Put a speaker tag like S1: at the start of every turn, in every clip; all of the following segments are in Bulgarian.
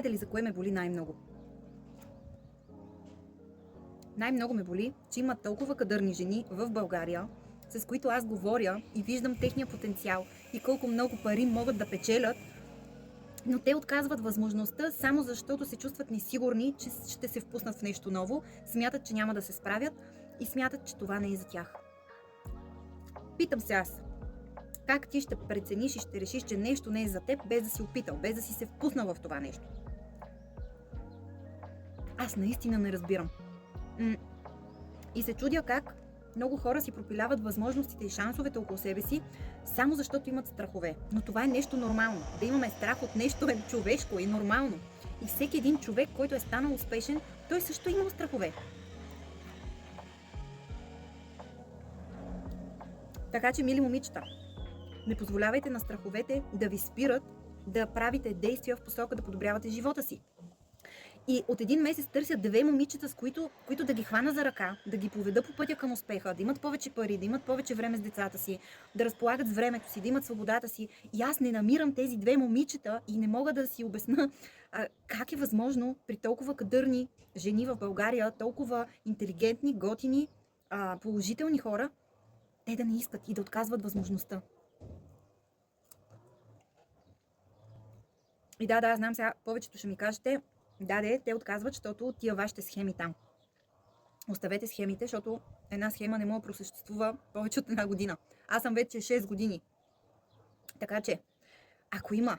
S1: Знаете ли за кое ме боли най-много? Най-много ме боли, че има толкова кадърни жени в България, с които аз говоря и виждам техния потенциал и колко много пари могат да печелят, но те отказват възможността само защото се чувстват несигурни, че ще се впуснат в нещо ново, смятат, че няма да се справят и смятат, че това не е за тях. Питам се аз, как ти ще прецениш и ще решиш, че нещо не е за теб, без да си опитал, без да си се впуснал в това нещо? Аз наистина не разбирам. И се чудя как много хора си пропиляват възможностите и шансовете около себе си, само защото имат страхове. Но това е нещо нормално. Да имаме страх от нещо е човешко и нормално. И всеки един човек, който е станал успешен, той също имал страхове. Така че, мили момичета, не позволявайте на страховете да ви спират да правите действия в посока да подобрявате живота си. И от един месец търся 2 момичета, с които да ги хвана за ръка, да ги поведа по пътя към успеха, да имат повече пари, да имат повече време с децата си, да разполагат с времето си, да имат свободата си. И аз не намирам тези 2 момичета и не мога да си обясна как е възможно при толкова кадърни жени в България, толкова интелигентни, готини, положителни хора, те да не искат и да отказват възможността. И да, знам сега, повечето ще ми кажете, те отказват, защото тия вашите схеми там. Оставете схемите, защото една схема не може да просъществува повече от 1 година. Аз съм вече 6 години. Така че, ако има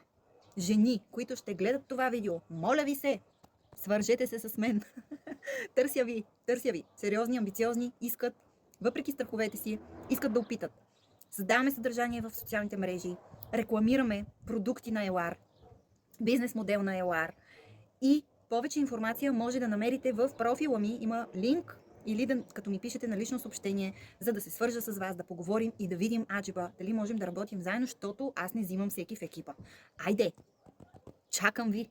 S1: жени, които ще гледат това видео, моля ви се, свържете се с мен. Търся ви. Сериозни, амбициозни, искат, въпреки страховете си, искат да опитат. Създаваме съдържание в социалните мрежи, рекламираме продукти на Елар, бизнес модел на Елар и повече информация може да намерите в профила ми. Има линк или като ми пишете на лично съобщение, за да се свържа с вас, да поговорим и да видим аджиба дали можем да работим заедно, защото аз не взимам всеки в екипа. Айде! Чакам ви!